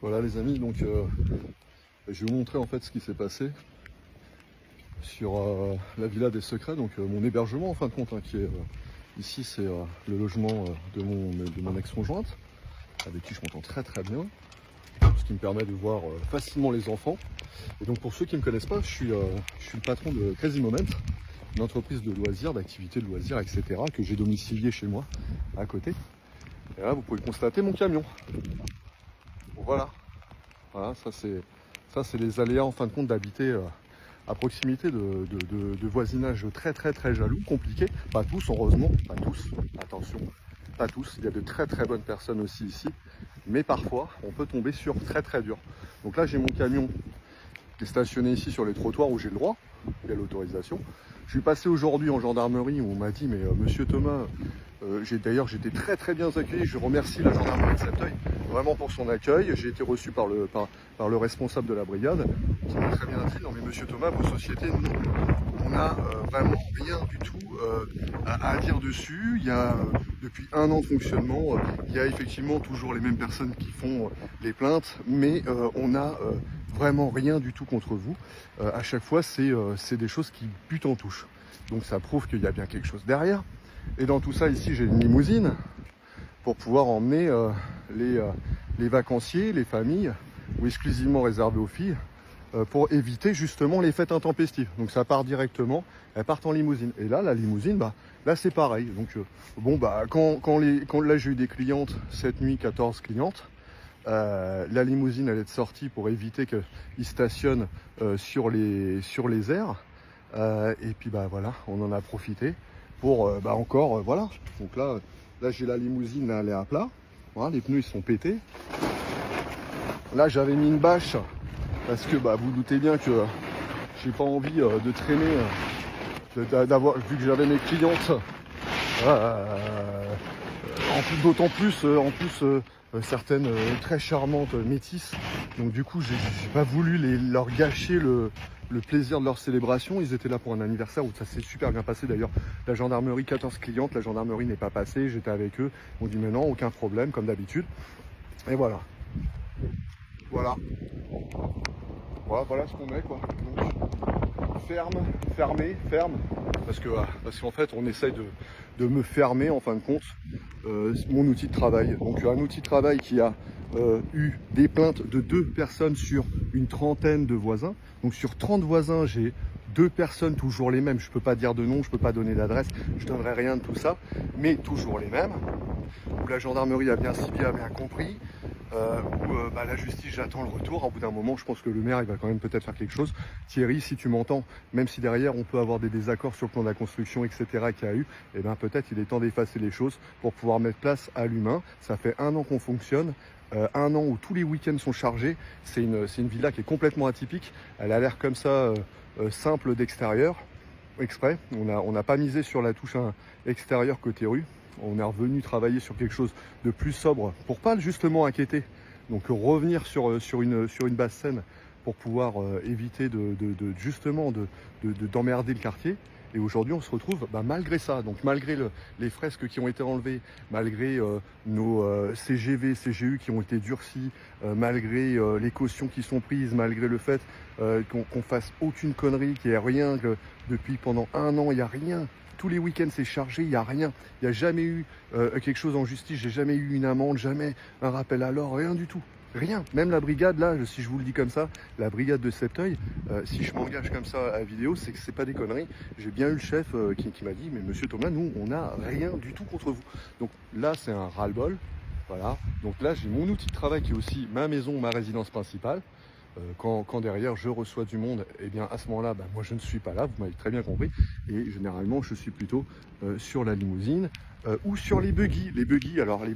Voilà les amis, donc je vais vous montrer en fait ce qui s'est passé sur la Villa des Secrets, donc mon hébergement en fin de compte, hein, qui est ici, c'est le logement de mon ex-conjointe, avec qui je m'entends très très bien, ce qui me permet de voir facilement les enfants. Et donc pour ceux qui ne me connaissent pas, je suis le patron de Crazy Moment, une entreprise de loisirs, d'activités de loisirs, etc., que j'ai domicilié chez moi, à côté. Et là, vous pouvez constater mon camion. Voilà, voilà, ça c'est les aléas en fin de compte d'habiter à proximité de voisinage très très très jaloux, compliqué. Pas tous, heureusement, pas tous, attention, pas tous. Il y a de très très bonnes personnes aussi ici, mais parfois on peut tomber sur très très dur. Donc là j'ai mon camion qui est stationné ici sur les trottoirs où j'ai le droit, il y a l'autorisation. Je suis passé aujourd'hui en gendarmerie où on m'a dit mais monsieur Thomas, d'ailleurs j'étais très très bien accueilli, je remercie la gendarmerie de Septeuil vraiment pour son accueil. J'ai été reçu par le responsable de la brigade qui m'a très bien dit non mais monsieur Thomas, vos sociétés, nous, on n'a vraiment rien du tout à dire dessus. Il y a depuis 1 an de fonctionnement, il y a effectivement toujours les mêmes personnes qui font les plaintes, mais on n'a vraiment rien du tout contre vous. À chaque fois c'est des choses qui butent en touche, donc ça prouve qu'il y a bien quelque chose derrière. Et dans tout ça ici j'ai une limousine pour pouvoir emmener les vacanciers, les familles, ou exclusivement réservées aux filles, pour éviter justement les fêtes intempestives. Donc ça part directement, elles partent en limousine. Et là, la limousine, bah, là c'est pareil. Donc bon, bah, quand là j'ai eu des clientes, cette nuit 14 clientes, la limousine elle est sortie pour éviter qu'ils stationnent sur les aires. Et puis bah voilà, on en a profité pour bah, encore, voilà. Donc là j'ai la limousine, là, elle est à plat. Voilà, les pneus ils sont pétés. Là j'avais mis une bâche parce que bah, vous doutez bien que j'ai pas envie de traîner, vu que j'avais mes clientes. D'autant plus, certaines très charmantes métisses. Donc du coup, j'ai pas voulu leur gâcher le plaisir de leur célébration. Ils étaient là pour un anniversaire où ça s'est super bien passé. D'ailleurs, la gendarmerie, 14 clientes, la gendarmerie n'est pas passée. J'étais avec eux. On dit mais non, aucun problème, comme d'habitude. Et voilà. Voilà. Voilà ce qu'on est, quoi. Donc, ferme. Parce qu'en fait, on essaye de me fermer, en fin de compte, mon outil de travail. Donc, un outil de travail qui a eu des plaintes de 2 personnes sur une trentaine de voisins. Donc, sur 30 voisins, j'ai 2 personnes, toujours les mêmes. Je ne peux pas dire de nom, je ne peux pas donner d'adresse, je ne donnerai rien de tout ça, mais toujours les mêmes. Où la gendarmerie a bien ciblé, a bien compris. Où bah, la justice, j'attends le retour. Au bout d'un moment, je pense que le maire, il va quand même peut-être faire quelque chose. Thierry, si tu m'entends, même si derrière on peut avoir des désaccords sur le plan de la construction, etc., qu'il y a eu, eh ben peut-être il est temps d'effacer les choses pour pouvoir mettre place à l'humain. Ça fait 1 an qu'on fonctionne. 1 an où tous les week-ends sont chargés. C'est une villa qui est complètement atypique. Elle a l'air comme ça, simple d'extérieur, exprès. On n'a pas misé sur la touche extérieure côté rue. On est revenu travailler sur quelque chose de plus sobre pour pas justement inquiéter. Donc revenir sur une basse scène pour pouvoir éviter justement d'emmerder le quartier. Et aujourd'hui on se retrouve bah, malgré ça, donc malgré les fresques qui ont été enlevées, malgré nos CGV, CGU qui ont été durcis, malgré les cautions qui sont prises, malgré le fait qu'on fasse aucune connerie, qu'il n'y ait rien, que depuis pendant 1 an il n'y a rien. Tous les week-ends c'est chargé, il n'y a rien. Il n'y a jamais eu quelque chose en justice, j'ai jamais eu une amende, jamais un rappel à l'ordre, rien du tout. Rien. Même la brigade, là, si je vous le dis comme ça, la brigade de Septeuil, si je m'engage comme ça à la vidéo, c'est que c'est pas des conneries. J'ai bien eu le chef qui m'a dit, mais monsieur Thomas, nous, on n'a rien du tout contre vous. Donc là, c'est un ras-le-bol. Voilà. Donc là, j'ai mon outil de travail qui est aussi ma maison, ma résidence principale. Quand derrière je reçois du monde, et bien à ce moment-là, bah, moi je ne suis pas là, vous m'avez très bien compris. Et généralement, je suis plutôt sur la limousine ou sur les buggy. Alors les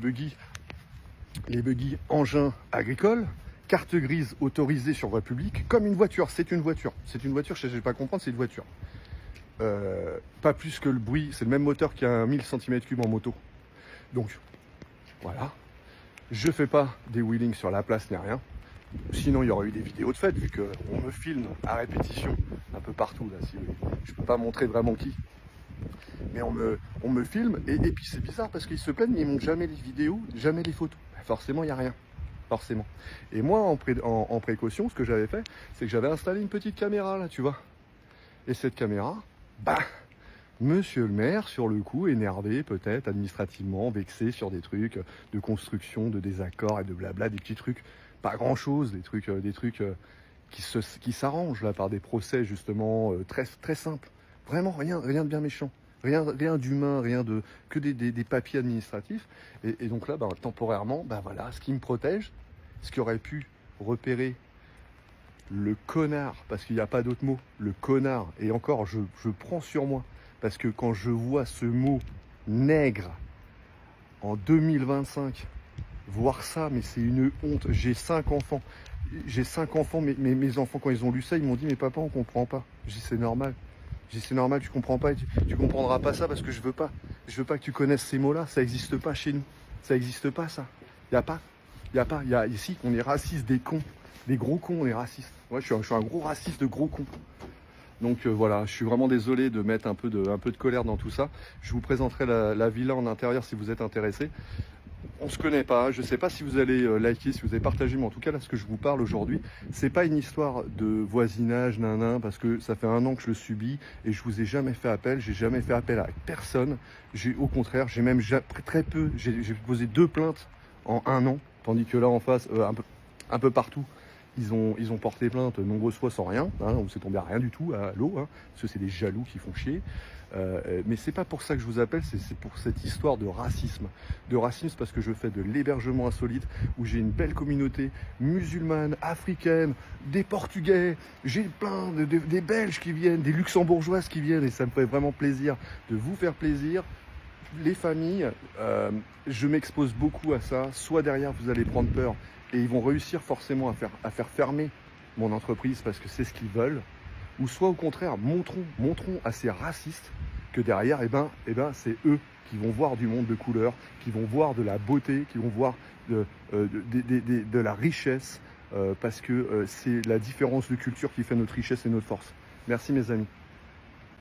buggy engins agricoles, carte grise autorisée sur voie publique, comme une voiture. C'est une voiture, je ne vais pas comprendre, c'est une voiture. Pas plus que le bruit, c'est le même moteur qu'il y a un 1000 cm3 en moto. Donc voilà, je fais pas des wheelings sur la place ni rien. Sinon, il y aurait eu des vidéos de fait, vu qu'on me filme à répétition un peu partout. Là, je peux pas montrer vraiment qui. Mais on me filme, et puis c'est bizarre parce qu'ils se plaignent, mais ils montrent jamais les vidéos, jamais les photos. Ben, forcément, il n'y a rien. forcément. Et moi, en précaution, ce que j'avais fait, c'est que j'avais installé une petite caméra, là, tu vois. Et cette caméra, bah, monsieur le maire, sur le coup, énervé peut-être, administrativement, vexé sur des trucs de construction, de désaccords et de blabla, des petits trucs, pas grand-chose, des trucs qui s'arrangent là par des procès justement très, très simples. Vraiment rien de bien méchant. Rien d'humain, que des papiers administratifs. Et donc là, bah, temporairement, bah voilà, ce qui me protège, ce qui aurait pu repérer le connard, parce qu'il n'y a pas d'autre mot, le connard, et encore, je prends sur moi, parce que quand je vois ce mot nègre en 2025, voir ça, mais c'est une honte. J'ai 5 enfants, mais mes enfants, quand ils ont lu ça, ils m'ont dit, mais papa, on comprend pas. J'ai dit, c'est normal. J'ai dit, c'est normal, tu comprends pas, et tu comprendras pas ça parce que je veux pas. Je veux pas que tu connaisses ces mots-là, ça n'existe pas chez nous. Ça n'existe pas, ça. Y a pas. Ici, on est raciste, des cons. Des gros cons, on est raciste. Ouais, je suis un gros raciste de gros cons. Donc voilà, je suis vraiment désolé de mettre un peu de colère dans tout ça. Je vous présenterai la villa en intérieur si vous êtes intéressé. On se connaît pas, je sais pas si vous allez liker, si vous avez partagé, mais en tout cas là ce que je vous parle aujourd'hui, c'est pas une histoire de voisinage, parce que ça fait 1 an que je le subis et je vous ai jamais fait appel, j'ai jamais fait appel à personne. Au contraire, j'ai même très peu, j'ai posé 2 plaintes en 1 an, tandis que là en face, un peu partout, ils ont porté plainte nombreuses fois sans rien, on s'est tombé à rien du tout à l'eau, parce que c'est des jaloux qui font chier. Mais c'est pas pour ça que je vous appelle, c'est pour cette histoire de racisme. De racisme parce que je fais de l'hébergement insolite, où j'ai une belle communauté musulmane, africaine, des Portugais, j'ai plein des Belges qui viennent, des Luxembourgeoises qui viennent, et ça me fait vraiment plaisir de vous faire plaisir. Les familles, je m'expose beaucoup à ça, soit derrière vous allez prendre peur, et ils vont réussir forcément à faire fermer mon entreprise parce que c'est ce qu'ils veulent, ou soit au contraire, montrons à ces racistes que derrière, c'est eux qui vont voir du monde de couleur, qui vont voir de la beauté, qui vont voir de la richesse, parce que c'est la différence de culture qui fait notre richesse et notre force. Merci mes amis.